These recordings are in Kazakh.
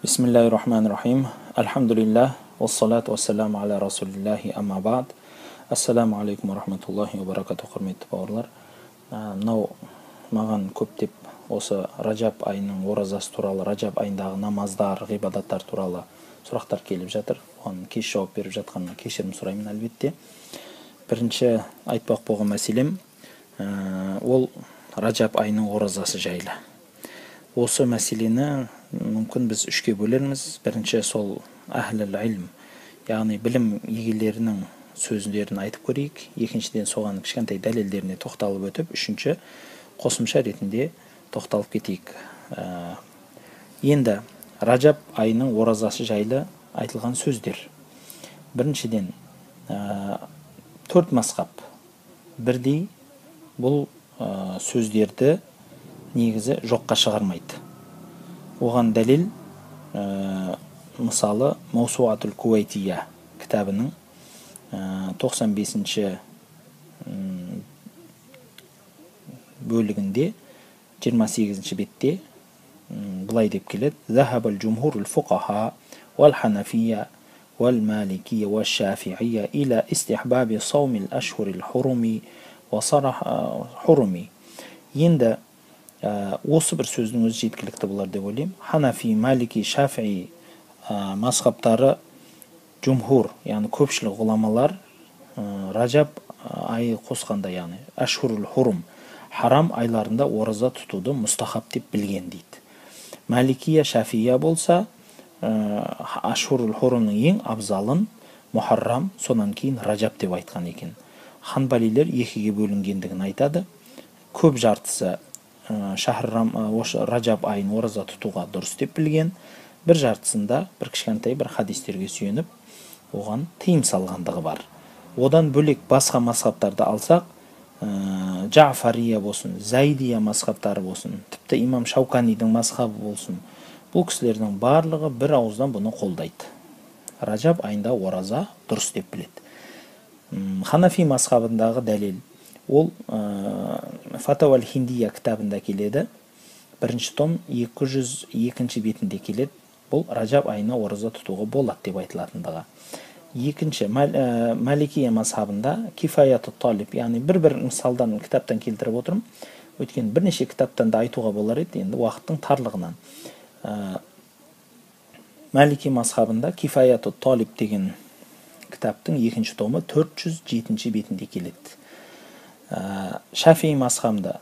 Bismillahirrahmanirrahim. Alhamdulillah. Wassalatu wassalamu ala rasulillahi amma ba'd. Assalamu алейкум wa rahmatullahi wa barakatuh, құрметті бауырлар. Мынау маған көптеп осы Ражаб айының оразасы туралы, Ражаб айындағы намаздар, ғибадаттар туралы сұрақтар келіп жатыр. Оған кеш жауап беріп жатқанына кешірім сұраймын әлбетте. Бірінші айтпақ болған мәселем ол Ражаб айының оразасы жайлы. Осы мәселені мүмкін біз үшке бөлерміз. Бірінші сол әхліл илм, яғни білім егелерінің сөздерін айтып көрейік. Екіншіден соған кішкентай дәлелдеріне тоқталып өтіп, үшінші қосымша ретінде тоқталып кетейік. Енді Ражаб айының оразасы жайлы айтылған сөздер. Біріншіден 4 мазхаб бірдей бұл сөздерді негізі жоққа шығармайды. Оған дәлел мысалы Маусуатул Куайтия кітабының 95-ші бөлігінде 28-ші бетте былай деп келеді: «Захабал джумхурул фуқаха вал ханафия вал маликия вал шафиия иля истихбаби саумил ашхурил хуруми ва сарах хуруми». Енді осы бір сөздің өзі жеткілікті болар деп ойлаймын. Ханафи, Малики, Шафии мазхабтары джумхур, яғни көпшілік ғұламалар Ражаб айы қосқанда, яғни ашхурул хурум, харам айларында ораза тұтуды мұстахаб деп білген дейді. Маликия, Шафия болса ашхурул хурумның ең абзалын Мухаррам, сонан кейін Ражаб деп айтқан екен. Ханбалилер екіге бөлінгендігін айтады. Көп жартысы Ражаб айын ораза тұтуға дұрыс деп білген, бір жартысында бір кішкентай бір хадистерге сүйеніп оған тыйым салғандығы бар. Одан бөлек басқа мазхабтарды алсақ, Джафария болсын, Зайдия мазхабтары болсын, тіпті имам Шауканидің мазхабы болсын, бұл кісілердің барлығы бір ауыздан бұны қолдайды. Ражаб айында ораза дұрыс деп біледі. Ханафи мазхабындағы дәлел ол Фатауал Хиндия кітабында келеді. Бірінші том 202-ші бетінде келеді. Бұл Ражаб айына ораза тұтуға болады деп айтылатындығы. Екінші, Маликия мазхабында Кифаяту Талиб, яғни бір мысалдан кітаптан келтіріп отырмын. Өткен бірнеше кітаптан да айтуға болар еді, енді уақыттың тарлығынан. Малики мазхабында Кифаяту Талиб деген кітаптың екінші томы 407-ші бетінде келеді. Шафии мазхабында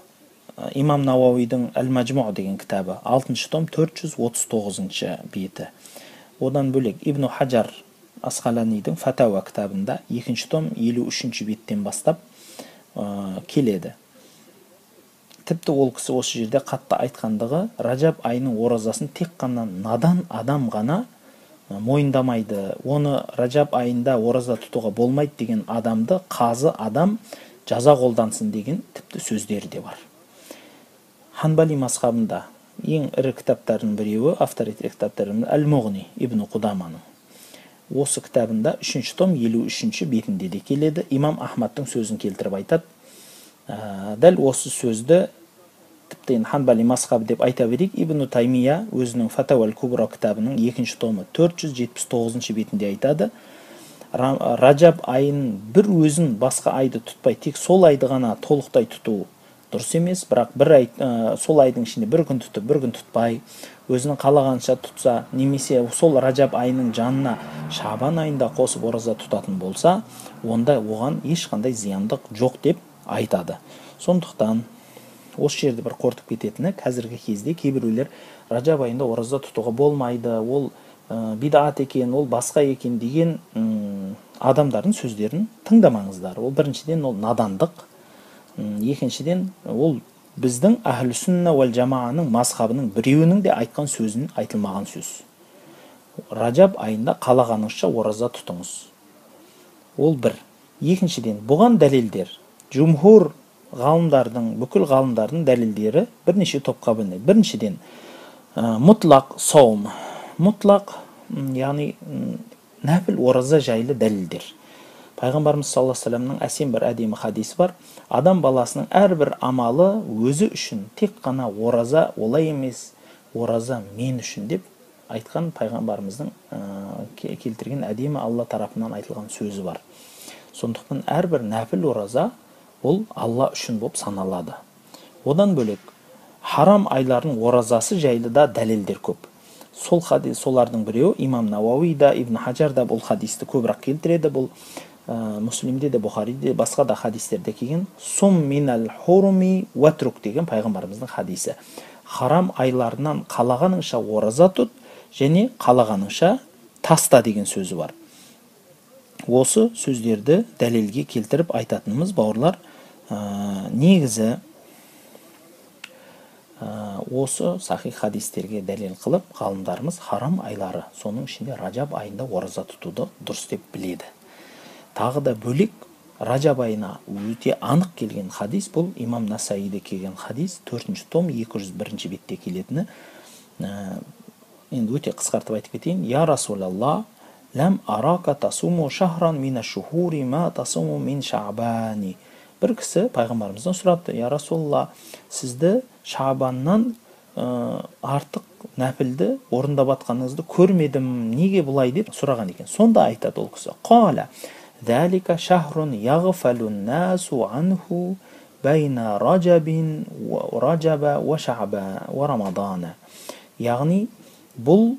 имам Науауидің Әл-Маджму деген кітабы 6-шы том 439-ші беті. Одан бөлек Ибн Хаджар Асқаланидің Фатауа кітабында 2-шы том 53-ші беттен бастап келеді. Тіпті ол кісі осы жерде қатты айтқандығы, Ражаб айының оразасын тек қана надан адам ғана мойындамайды. Оны Ражаб айында ораза тұтуға болмайды деген адамды қазы адам жаза қолдансын деген тіпті сөздері де бар. Ханбали мазхабында ең ірі кітаптардың біреуі, авторитет кітаптарының Әл-Муғни Ибн Қудаманың. Осы кітабында 3-ші том 53-ші бетінде де келеді. Имам Ахмадтың сөзін келтіріп айтады. Дәл осы сөзді тіпті Ханбали мазхабы деп айта берейік. Ибн Таймия өзінің Фатауал Кубра кітабының 2-ші томы 479-ші бетінде айтады. Ражаб айын бір өзін басқа айды тұтпай, тек сол айды ғана толықтай тұту дұрыс емес, бірақ сол айдың ішінде бір күн тұтып, бір күн тұтпай, өзінің қалағанша тұтса, немесе сол Ражаб айының жанына Шабан айында қосып ораза тұтатын болса, онда оған ешқандай зияндық жоқ деп айтады. Сондықтан осы жерде бір қортып кететіні, қазіргі кезде кейбіреулер Ражаб айында ораза тұтуға болмайды, ол бидат екен, ол басқа екен деген адамдардың сөздерін тыңдамаңыздар. Ол біріншіден ол надандық, екіншіден ол біздің әхлі сүнна уәл жамааның мазхабының біреуінің де айтқан сөзін айтылмаған сөз. Ражаб айында қалағаныңызша ораза тұтыңыз. Ол бір. Екіншіден, бұған дәлелдер, джумхур ғалымдардың, бүкіл ғалымдардың дәлелдері бірнеше топқа бөлінеді. Біріншіден, мұтлақ саум. Мұтлақ, яғни нәпіл ораза жайлы дәлелдер. Пайғамбарымыз саллаллаху алейхи ва салламның әсем бір әдемі хадисі бар. Адам баласының әрбір амалы өзі үшін тек қана ораза олай емес, ораза мен үшін деп айтқан пайғамбарымыздың келтірген әдемі Алла тарапынан айтылған сөзі бар. Сондықтан әрбір нәпіл ораза ол Алла үшін болып саналады. Одан бөлек харам айлардың оразасы жайлы да дәлелдер көп. Солардың біреуі имам Науауи да, Ибн Хаджар да бұл хадисті көбірек келтіреді. Бұл Муслимде де, Бухариде, басқа да хадистерде келген сум минал хуруми ватрук деген пайғамбарымыздың хадисі. Харам айларынан қалағаныңша ораза тұт және қалағаныңша таста деген сөзі бар. Осы сөздерді дәлелге келтіріп айтатынымыз, бауырлар, негізі осы сахих хадистерге дәлел қылып, ғалымдарымыз харам айлары, соның ішінде Ражаб айында ораза тұтуды дұрыс деп біледі. Тағы да бөлек Ражаб айына өте анық келген хадис, бұл имам Насаиде келген хадис, 4-ші том 201-ші бетте келетіні. Енді өте қысқартып айтып кетейін. Я Расулалла, ләм арака тасуму шахран мина шухури ма тасуму мин шаабани. Бір кісі пайғамбарымыздан сұрапты: Я Расулалла, сізді Шаабаннан артық нәпілді орындап атқаныңызды көрмедім, неге бұлай деп сұраған екен. Сонда айтады ол кісі: Қала ذَلِكَ شَهْرٌ يَغْفَلُ النَّاسُ عَنْهُ بَيْنَ رَجَبٍ وَشَعْبَانَ وَرَمَضَانَ. Яғни бұл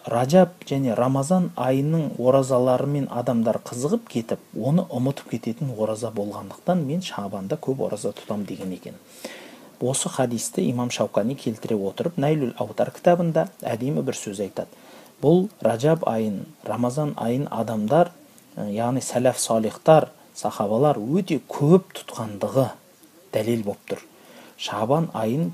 Ражаб және Рамазан айының оразаларымен адамдар қызығып кетіп, оны ұмытып кететін ораза болғандықтан мен Шабанда көп ораза тұтам деген екен. Осы хадисті имам Шаукани келтіре отырып, Найлул Аутар кітабында әдемі бір сөз айтады. Бұл Ражаб айын, Рамазан айын адамдар, яғни сәләф салихтар, сахабалар өте көп тұтқандығы дәлел болып тұр. Шабан айын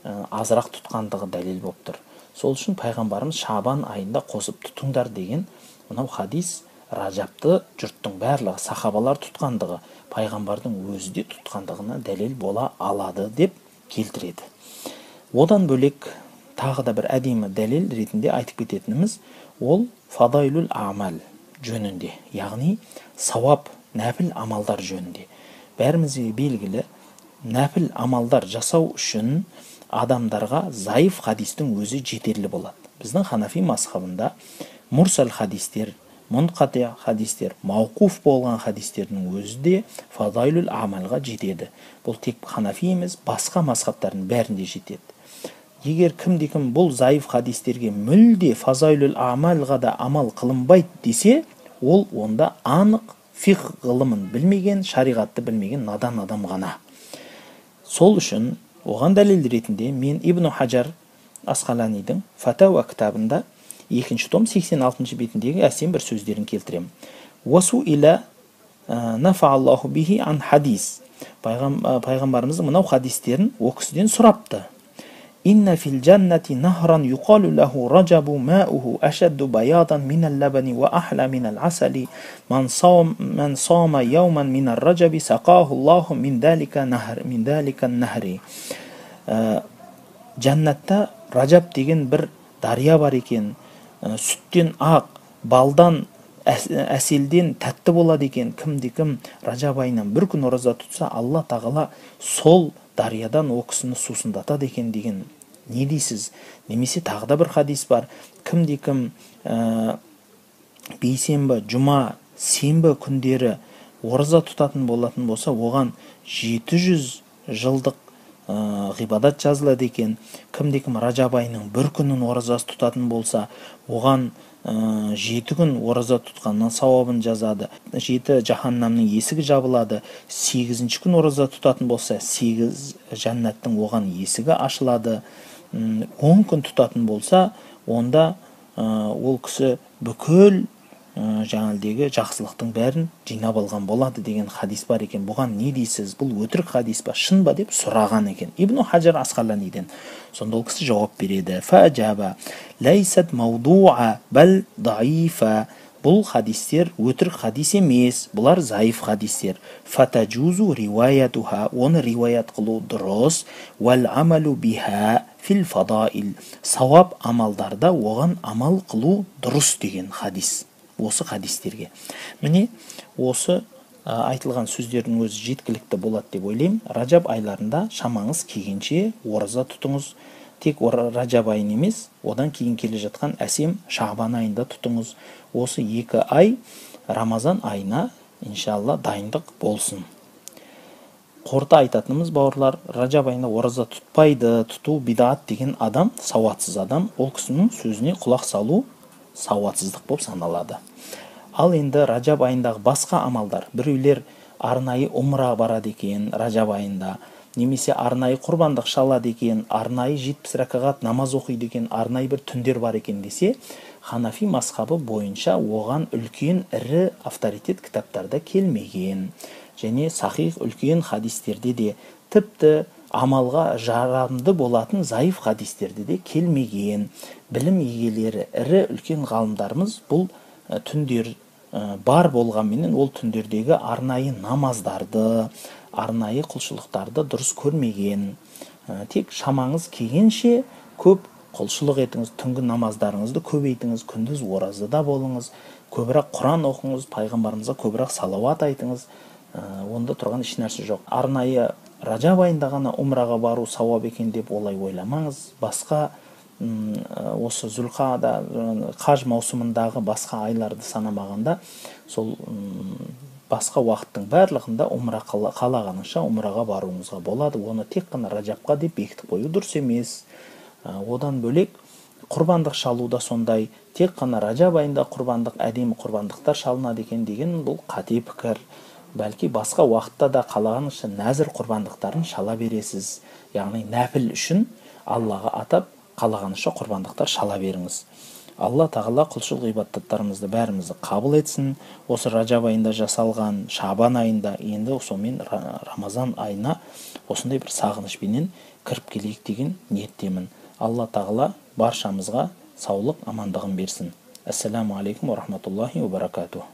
азырақ тұтқандығы дәлел болып тұр. Сол үшін пайғамбарымыз Шабан айында қосып тұтыңдар деген мынау хадис Ражабты жұрттың барлығы сахабалар тұтқандығы, пайғамбардың өзі де тұтқандығына дәлел бола алады деп келтіреді. Одан бөлек тағы да бір әдемі дәлел ретінде айтып кететініміз, ол фадайлул амал жөнінде, яғни сауап, нәпіл амалдар жөнінде. Бәрімізге белгілі, нәпіл амалдар жасау үшін адамдарға заиф хадистің өзі жетерлі болады. Біздің Ханафи мазхабында мурсал хадистер, мұнқати хадистер, мауқуф болған хадистердің өзі де фадайлул амалға жетеді. Бұл тек Ханафи емес, басқа мазхабтардың бәрінде жетеді. Егер кім бұл заиф хадистерге мүлде фазайлул амалға да амал қылынбайды десе, ол онда анық фиқ ғылымын білмеген, шариғатты білмеген надан адам ғана. Сол үшін оған дәлел ретінде мен Ибн Хаджар Асқаланидің Фатауа кітабында 2-ші том 86-ші бетіндегі әсем бір сөздерін келтірем. Уасу иля нафааллаху бихи ан хадис. Пайғамбарымыздың мынау хадистерін о кісіден сұрапты. Инна фил джаннати нахран юқалу лаху раджабу мауху ашадду баядан минал лабани ва ахла минал асали ман сама яуман минал раджаби сақаху Аллаху мин далика нахри. Джаннатта Ражаб деген бір дария бар екен, сүттен ақ, балдан, әселден тәтті болады екен. Кім Ражаб айынан бір күн ораза тұтса, Алла тағала сол дариядан о кісіні сусындатады екен деген. Не дейсіз? Немесе тағы да бір хадис бар. Кім бейсенбі, жұма, сенбі күндері ораза тұтатын болатын болса, оған 700 жылдық ғибадат жазылады екен. Кім Ражаб айының бір күнін оразасы тұтатын болса, оған 7 күн ораза тұтқаннан сауабын жазады. 7 жаһаннамның есігі жабылады. 8-ші күн ораза тұтатын болса, 8 жәннаттың оған есігі ашылады. 10 күн тұтатын болса, онда ол кісі бүкіл жаңалдегі жақсылықтың бәрін жинап алған болады деген хадис бар екен. Бұған не дейсіз? Бұл өтірік хадис ба, шын ба деп сұраған екен Ибн Хаджар Асқаланиден. Сонда ол кісі жауап береді. Фаджаба лайсат маудуа бәл даифа. Бұл хадистер өтірік хадис емес, бұлар заиф хадистер. Фатаджузу риваятуха, оны риваят қылу дұрыс. Вәл амалу биха фил фадаил. Сауап амалдарда оған амал қылу дұрыс деген хадис. Осы хадистерге. Міне, осы айтылған сөздердің өзі жеткілікті болады деп ойлаймын. Ражаб айларында шамаңыз келгенше ораза тұтыңыз. тек ражаб айын емес, одан кейін келе жатқан әсем шағбан айында тұтыңыз. Осы 2 ай Рамазан айына иншалла дайындық болсын. Қорыта айтатынымыз бауырлар, ражаб айында ораза тұтпайды, тұту бидат деген адам сауатсыз адам, ол кісінің сөзіне құлақ салу сауатсыздық болып саналады. Ал енді ражаб айындағы басқа амалдар, біреулер арнайы умра барады екен ражаб айында, немесе арнайы құрбандық шалады екен, арнайы 70 ракағат намаз оқиды екен, арнайы бір түндер бар екен десе, Ханафи мазхабы бойынша оған үлкен ірі авторитет кітаптарда келмеген. Және сахих үлкен хадистерде де, тіпті амалға жарамды болатын зайыф хадистерде де келмеген. Білім егелері, ірі үлкен ғалымдарымыз бұл түндер бар болғанменен ол түндердегі арнайы намаздарды, арнайы құлшылықтарды дұрыс көрмеген. Тек шамаңыз келгенше көп құлшылық етіңіз, түнгі намаздарыңызды көбейтіңіз, күндіз оразада болыңыз, көбірек Құран оқыңыз, пайғамбарымызға көбірек салауат айтыңыз. Онда тұрған еш нәрсе жоқ. Арнайы ражаб айында ғана умраға бару сауап екен деп олай ойламаңыз. Басқа осы Зүлқада, қаж маусымындағы басқа айларды санамағанда, сол басқа уақыттың барлығында умра қалағанынша умраға баруыңызға болады. Оны тек қана ражабқа деп бекітіп қою дұрыс емес. Одан бөлек құрбандық шалуда сондай, тек қана ражаб айында құрбандық, әдемі құрбандықтар шалынады екен деген бұл қате пікір. Бәлки басқа уақытта да қалағаныңызша нәзір құрбандықтарын шала бересіз. Яғни нәпіл үшін Аллаға атап қалағаныңызша құрбандықтар шала беріңіз. Алла тағала құлшылық ғибадаттарымызды бәрімізді қабыл етсін. Осы ражаб айында жасалған, шабан айында, енді сонымен Рамазан айына осындай бір сағынышпенен кіріп келейік деген ниеттемін. Алла тағала баршамызға саулық, амандығын берсін. Ассаламу алейкум ва рахматуллахи ва баракатух.